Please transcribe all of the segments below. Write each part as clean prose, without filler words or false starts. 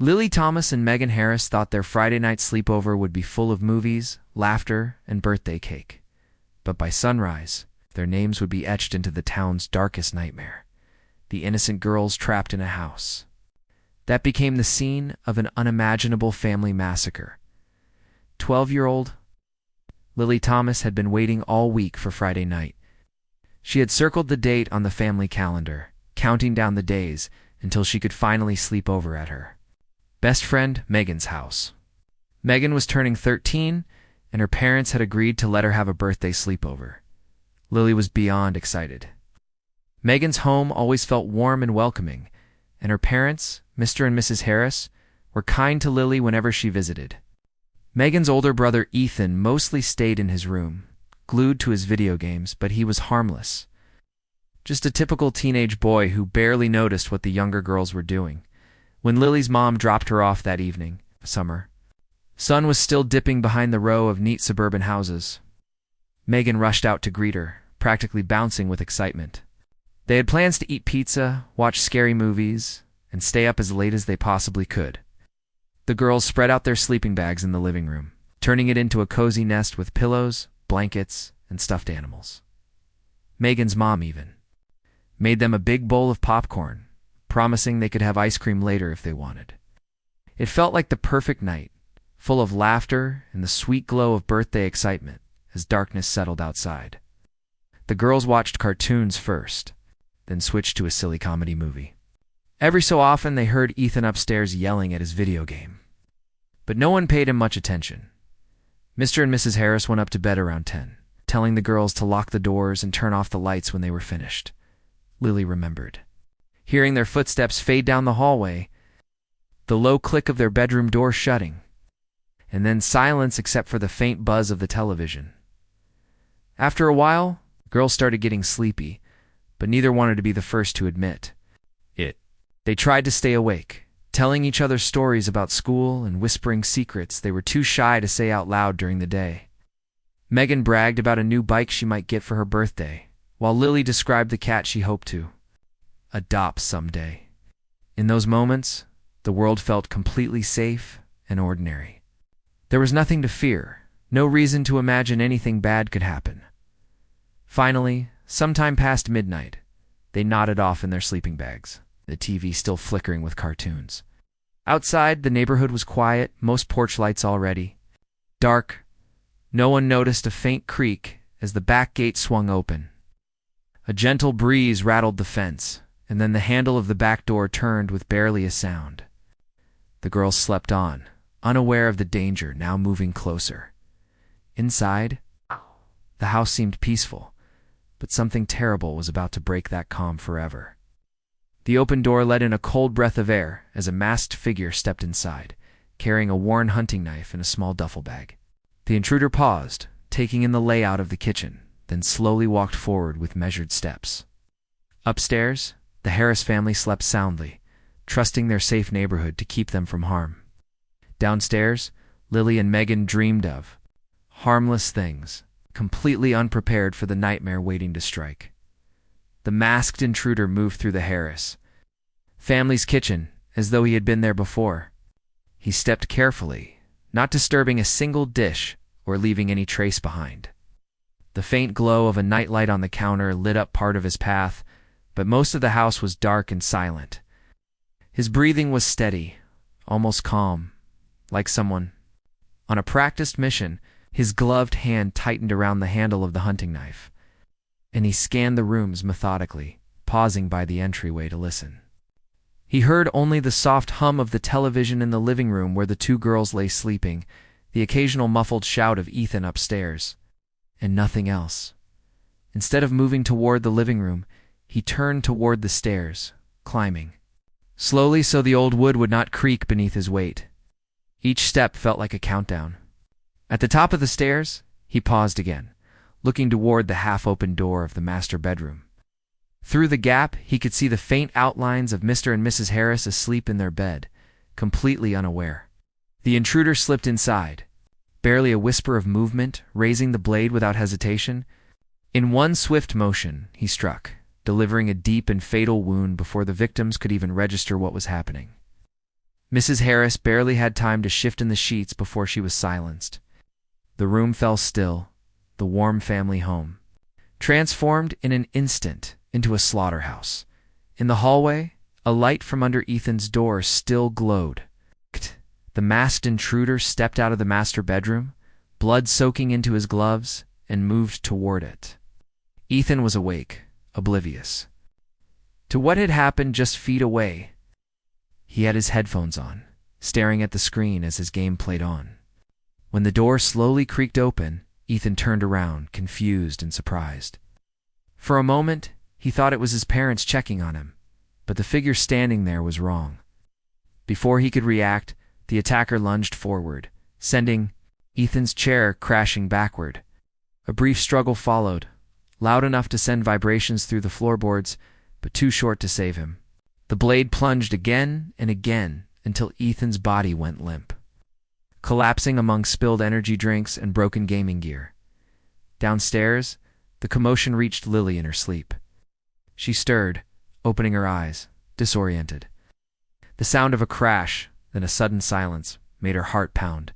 Lily Thomas and Megan Harris thought their Friday night sleepover would be full of movies, laughter, and birthday cake. But by sunrise, their names would be etched into the town's darkest nightmare: the innocent girls trapped in a house. That became the scene of an unimaginable family massacre. 12-year-old Lily Thomas had been waiting all week for Friday night. She had circled the date on the family calendar, counting down the days until she could finally sleep over at her best friend Megan's house. Megan was turning 13, and her parents had agreed to let her have a birthday sleepover. Lily was beyond excited. Megan's home always felt warm and welcoming, and her parents, Mr. and Mrs. Harris, were kind to Lily whenever she visited. Megan's older brother Ethan mostly stayed in his room, glued to his video games, but he was harmless. Just a typical teenage boy who barely noticed what the younger girls were doing. When Lily's mom dropped her off that evening, summer, sun was still dipping behind the row of neat suburban houses. Megan rushed out to greet her, practically bouncing with excitement. They had plans to eat pizza, watch scary movies, and stay up as late as they possibly could. The girls spread out their sleeping bags in the living room, turning it into a cozy nest with pillows, blankets, and stuffed animals. Megan's mom even made them a big bowl of popcorn, promising they could have ice cream later if they wanted. It felt like the perfect night, full of laughter and the sweet glow of birthday excitement as darkness settled outside. The girls watched cartoons first, then switched to a silly comedy movie. Every so often they heard Ethan upstairs yelling at his video game, but no one paid him much attention. Mr. and Mrs. Harris went up to bed around 10, telling the girls to lock the doors and turn off the lights when they were finished. Lily remembered hearing their footsteps fade down the hallway, the low click of their bedroom door shutting, and then silence except for the faint buzz of the television. After a while, the girls started getting sleepy, but neither wanted to be the first to admit it. They tried to stay awake, telling each other stories about school and whispering secrets they were too shy to say out loud during the day. Megan bragged about a new bike she might get for her birthday, while Lily described the cat she hoped to adopt someday. In those moments, the world felt completely safe and ordinary. There was nothing to fear, no reason to imagine anything bad could happen. Finally, sometime past midnight, they nodded off in their sleeping bags, the TV still flickering with cartoons. Outside, the neighborhood was quiet, most porch lights already dark. No one noticed a faint creak as the back gate swung open. A gentle breeze rattled the fence, and then the handle of the back door turned with barely a sound. The girls slept on, unaware of the danger now moving closer. Inside, the house seemed peaceful, but something terrible was about to break that calm forever. The open door let in a cold breath of air as a masked figure stepped inside, carrying a worn hunting knife in a small duffel bag. The intruder paused, taking in the layout of the kitchen, then slowly walked forward with measured steps. Upstairs, the Harris family slept soundly, trusting their safe neighborhood to keep them from harm. Downstairs, Lily and Megan dreamed of harmless things, completely unprepared for the nightmare waiting to strike. The masked intruder moved through the Harris family's kitchen as though he had been there before. He stepped carefully, not disturbing a single dish or leaving any trace behind. The faint glow of a nightlight on the counter lit up part of his path, but most of the house was dark and silent. His breathing was steady, almost calm, like someone on a practiced mission. His gloved hand tightened around the handle of the hunting knife, and he scanned the rooms methodically, pausing by the entryway to listen. He heard only the soft hum of the television in the living room where the two girls lay sleeping, the occasional muffled shout of Ethan upstairs, and nothing else. Instead of moving toward the living room, he turned toward the stairs, climbing slowly so the old wood would not creak beneath his weight. Each step felt like a countdown. At the top of the stairs, he paused again, looking toward the half-open door of the master bedroom. Through the gap, he could see the faint outlines of Mr. and Mrs. Harris asleep in their bed, completely unaware. The intruder slipped inside, barely a whisper of movement, raising the blade without hesitation. In one swift motion, he struck, delivering a deep and fatal wound before the victims could even register what was happening. Mrs. Harris barely had time to shift in the sheets before she was silenced. The room fell still, the warm family home, transformed in an instant into a slaughterhouse. In the hallway, a light from under Ethan's door still glowed. The masked intruder stepped out of the master bedroom, blood soaking into his gloves, and moved toward it. Ethan was awake, oblivious to what had happened just feet away. He had his headphones on, staring at the screen as his game played on. When the door slowly creaked open, Ethan turned around, confused and surprised. For a moment, he thought it was his parents checking on him, but the figure standing there was wrong. Before he could react, the attacker lunged forward, sending Ethan's chair crashing backward. A brief struggle followed, loud enough to send vibrations through the floorboards, but too short to save him. The blade plunged again and again until Ethan's body went limp, collapsing among spilled energy drinks and broken gaming gear. Downstairs, the commotion reached Lily in her sleep. She stirred, opening her eyes, disoriented. The sound of a crash, then a sudden silence, made her heart pound.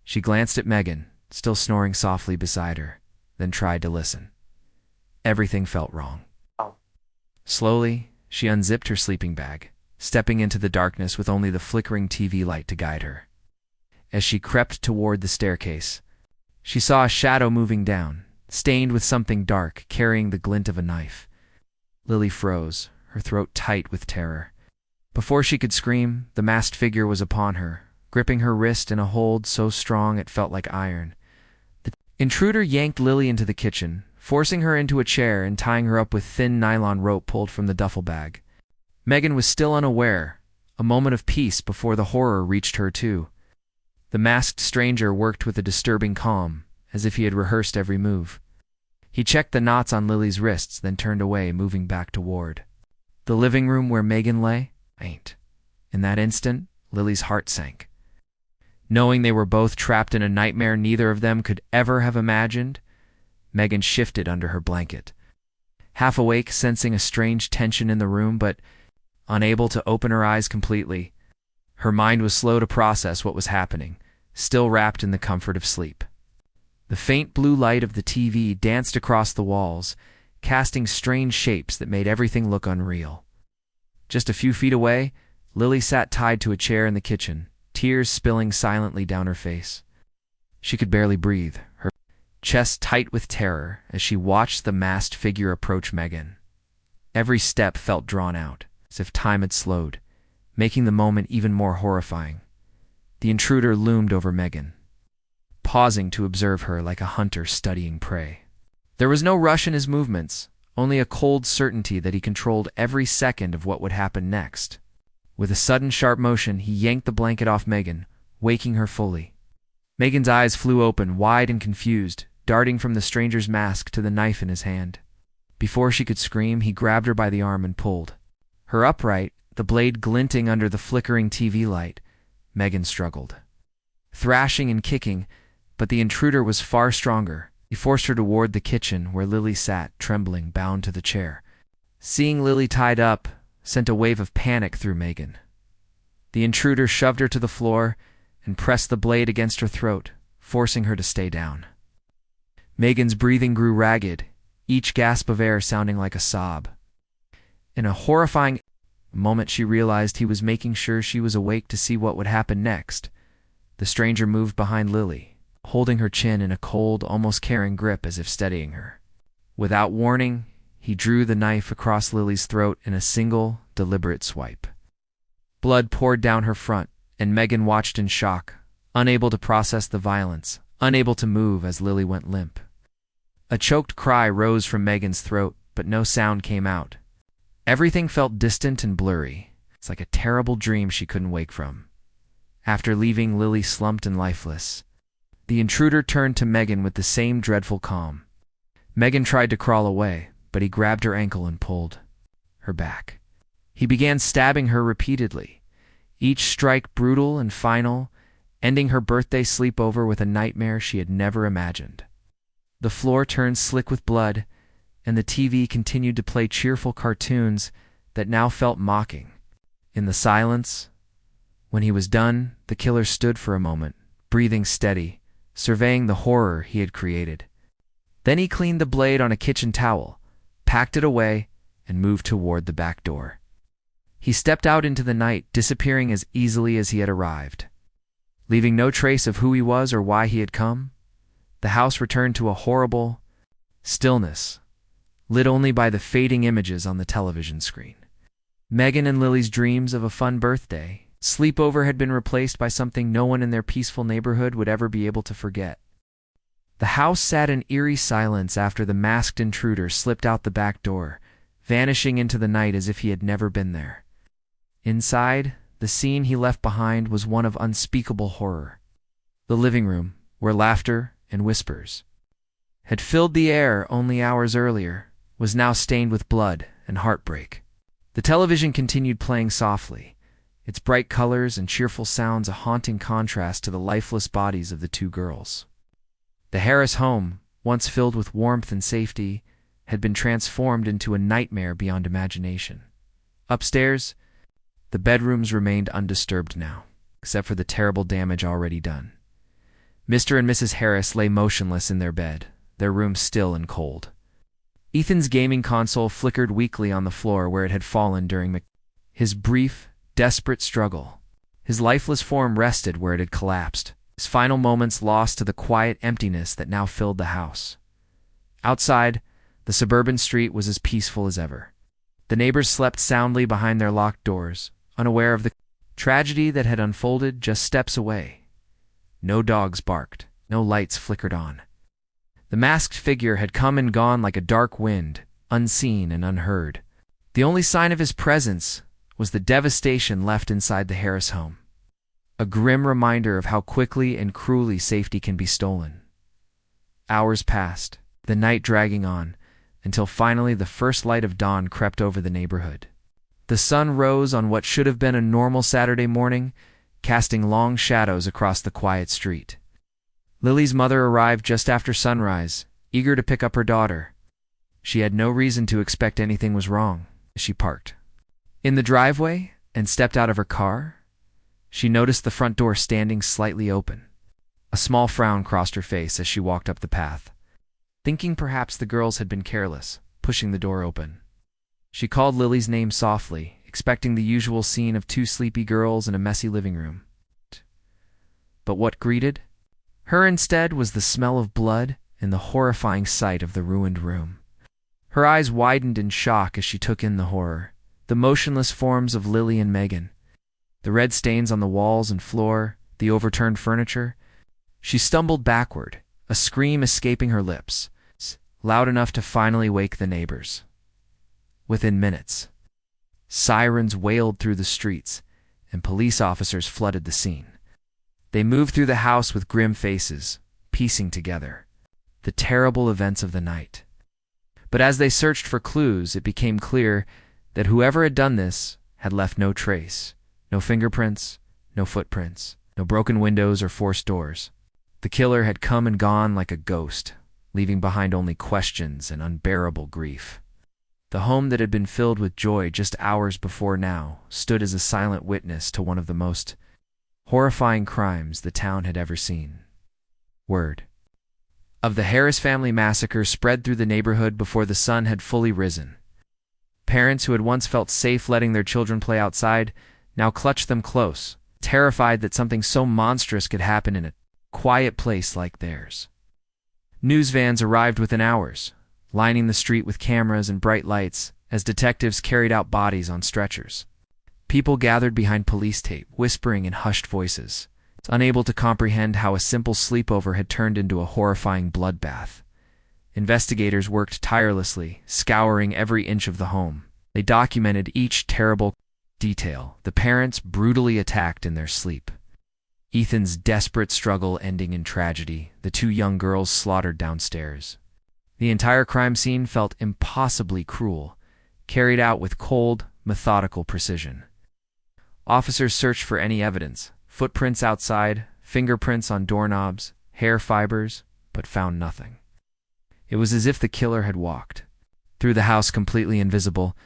She glanced at Megan, still snoring softly beside her, then tried to listen. Everything felt wrong. Slowly, she unzipped her sleeping bag, stepping into the darkness with only the flickering TV light to guide her. As she crept toward the staircase, she saw a shadow moving down, stained with something dark, carrying the glint of a knife. Lily froze, her throat tight with terror. Before she could scream, the masked figure was upon her, gripping her wrist in a hold so strong it felt like iron. The intruder yanked Lily into the kitchen, forcing her into a chair and tying her up with thin nylon rope pulled from the duffel bag. Megan was still unaware, a moment of peace before the horror reached her too. The masked stranger worked with a disturbing calm, as if he had rehearsed every move. He checked the knots on Lily's wrists, then turned away, moving back toward the living room where Megan lay. In that instant, Lily's heart sank. Knowing they were both trapped in a nightmare neither of them could ever have imagined, Megan shifted under her blanket. Half awake, sensing a strange tension in the room, but unable to open her eyes completely. Her mind was slow to process what was happening, still wrapped in the comfort of sleep. The faint blue light of the TV danced across the walls, casting strange shapes that made everything look unreal. Just a few feet away, Lily sat tied to a chair in the kitchen, tears spilling silently down her face. She could barely breathe, her chest tight with terror as she watched the masked figure approach Megan. Every step felt drawn out, as if time had slowed, making the moment even more horrifying. The intruder loomed over Megan, pausing to observe her like a hunter studying prey. There was no rush in his movements, only a cold certainty that he controlled every second of what would happen next. With a sudden sharp motion, he yanked the blanket off Megan, waking her fully. Megan's eyes flew open, wide and confused, darting from the stranger's mask to the knife in his hand. Before she could scream, he grabbed her by the arm and pulled. Her upright, the blade glinting under the flickering TV light, Megan struggled, thrashing and kicking, but the intruder was far stronger. He forced her toward the kitchen where Lily sat, trembling, bound to the chair. Seeing Lily tied up sent a wave of panic through Megan. The intruder shoved her to the floor and pressed the blade against her throat, forcing her to stay down. Megan's breathing grew ragged, each gasp of air sounding like a sob. In a horrifying moment, she realized he was making sure she was awake to see what would happen next. The stranger moved behind Lily, holding her chin in a cold, almost caring grip as if steadying her. Without warning, he drew the knife across Lily's throat in a single, deliberate swipe. Blood poured down her front, and Megan watched in shock, unable to process the violence, unable to move as Lily went limp. A choked cry rose from Megan's throat, but no sound came out. Everything felt distant and blurry. It's like a terrible dream she couldn't wake from. After leaving Lily slumped and lifeless, the intruder turned to Megan with the same dreadful calm. Megan tried to crawl away, but he grabbed her ankle and pulled her back. He began stabbing her repeatedly, each strike brutal and final, ending her birthday sleepover with a nightmare she had never imagined. The floor turned slick with blood, and the TV continued to play cheerful cartoons that now felt mocking. In the silence, When he was done, the killer stood for a moment, breathing steady, surveying the horror he had created. Then he cleaned the blade on a kitchen towel, packed it away, and moved toward the back door. He stepped out into the night, disappearing as easily as he had arrived. Leaving no trace of who he was or why he had come, the house returned to a horrible stillness, lit only by the fading images on the television screen. Megan and Lily's dreams of a fun birthday sleepover had been replaced by something no one in their peaceful neighborhood would ever be able to forget. The house sat in eerie silence after the masked intruder slipped out the back door, vanishing into the night as if he had never been there. Inside, the scene he left behind was one of unspeakable horror. The living room, where laughter and whispers had filled the air only hours earlier, was now stained with blood and heartbreak. The television continued playing softly, its bright colors and cheerful sounds a haunting contrast to the lifeless bodies of the two girls. The Harris home, once filled with warmth and safety, had been transformed into a nightmare beyond imagination. Upstairs, the bedrooms remained undisturbed now, except for the terrible damage already done. Mr. and Mrs. Harris lay motionless in their bed, their room still and cold. Ethan's gaming console flickered weakly on the floor where it had fallen during his brief, desperate struggle. His lifeless form rested where it had collapsed, his final moments lost to the quiet emptiness that now filled the house. Outside, the suburban street was as peaceful as ever. The neighbors slept soundly behind their locked doors, unaware of the tragedy that had unfolded just steps away. No dogs barked, no lights flickered on. The masked figure had come and gone like a dark wind, unseen and unheard. The only sign of his presence was the devastation left inside the Harris home, a grim reminder of how quickly and cruelly safety can be stolen. Hours passed, the night dragging on, until finally the first light of dawn crept over the neighborhood. The sun rose on what should have been a normal Saturday morning, casting long shadows across the quiet street. Lily's mother arrived just after sunrise, eager to pick up her daughter. She had no reason to expect anything was wrong. She parked in the driveway and stepped out of her car. She noticed the front door standing slightly open. A small frown crossed her face as she walked up the path, thinking perhaps the girls had been careless, pushing the door open. She called Lily's name softly, expecting the usual scene of two sleepy girls in a messy living room. But what greeted her instead was the smell of blood and the horrifying sight of the ruined room. Her eyes widened in shock as she took in the horror, the motionless forms of Lily and Megan, the red stains on the walls and floor, the overturned furniture. She stumbled backward, a scream escaping her lips, loud enough to finally wake the neighbors. Within minutes, sirens wailed through the streets, and police officers flooded the scene. They moved through the house with grim faces, piecing together the terrible events of the night. But as they searched for clues, it became clear that whoever had done this had left no trace, no fingerprints, no footprints, no broken windows or forced doors. The killer had come and gone like a ghost, leaving behind only questions and unbearable grief. The home that had been filled with joy just hours before now stood as a silent witness to one of the most horrifying crimes the town had ever seen. Word of the Harris family massacre spread through the neighborhood before the sun had fully risen. Parents who had once felt safe letting their children play outside now clutched them close, terrified that something so monstrous could happen in a quiet place like theirs. News vans arrived within hours, lining the street with cameras and bright lights as detectives carried out bodies on stretchers. People gathered behind police tape, whispering in hushed voices, unable to comprehend how a simple sleepover had turned into a horrifying bloodbath. Investigators worked tirelessly, scouring every inch of the home. They documented each terrible detail, the parents brutally attacked in their sleep, Ethan's desperate struggle ending in tragedy, the two young girls slaughtered downstairs. The entire crime scene felt impossibly cruel, carried out with cold, methodical precision. Officers searched for any evidence, footprints outside, fingerprints on doorknobs, hair fibers, but found nothing. It was as if the killer had walked through the house completely invisible.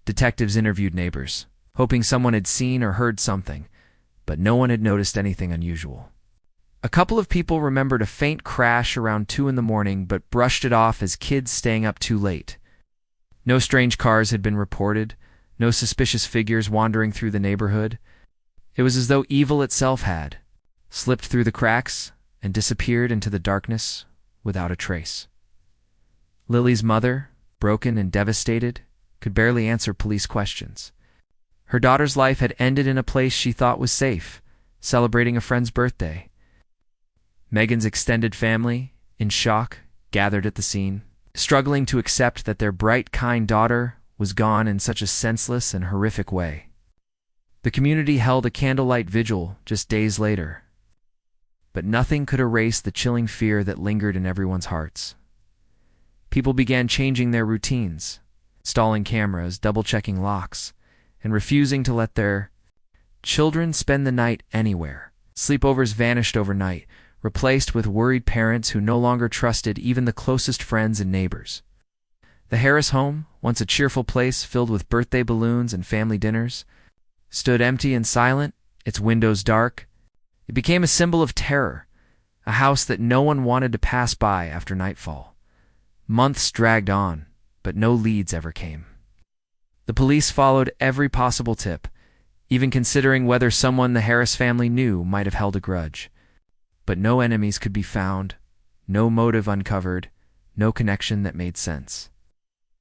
Detectives interviewed neighbors, hoping someone had seen or heard something, but no one had noticed anything unusual. A couple of people remembered a faint crash around 2 in the morning, but brushed it off as kids staying up too late. No strange cars had been reported, no suspicious figures wandering through the neighborhood. It was as though evil itself had slipped through the cracks and disappeared into the darkness without a trace. Lily's mother, broken and devastated, could barely answer police questions. Her daughter's life had ended in a place she thought was safe, celebrating a friend's birthday. Megan's extended family, in shock, gathered at the scene, struggling to accept that their bright, kind daughter was gone in such a senseless and horrific way. The community held a candlelight vigil just days later, but nothing could erase the chilling fear that lingered in everyone's hearts. People began changing their routines, installing cameras, double-checking locks, and refusing to let their children spend the night anywhere. Sleepovers vanished overnight, replaced with worried parents who no longer trusted even the closest friends and neighbors. The Harris home, once a cheerful place filled with birthday balloons and family dinners, stood empty and silent, its windows dark. It became a symbol of terror, a house that no one wanted to pass by after nightfall. Months dragged on, but no leads ever came. The police followed every possible tip, even considering whether someone the Harris family knew might have held a grudge. But no enemies could be found, no motive uncovered, no connection that made sense.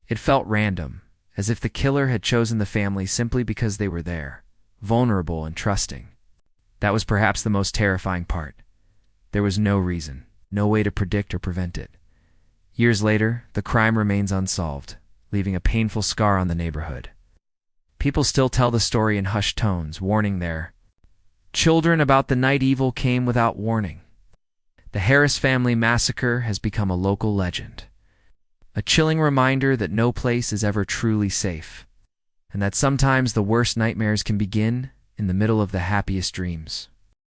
It felt random, as if the killer had chosen the family simply because they were there, vulnerable and trusting. That was perhaps the most terrifying part. There was no reason, no way to predict or prevent it. Years later, the crime remains unsolved, leaving a painful scar on the neighborhood. People still tell the story in hushed tones, warning their children about the night evil came without warning. The Harris family massacre has become a local legend, a chilling reminder that no place is ever truly safe, and that sometimes the worst nightmares can begin in the middle of the happiest dreams.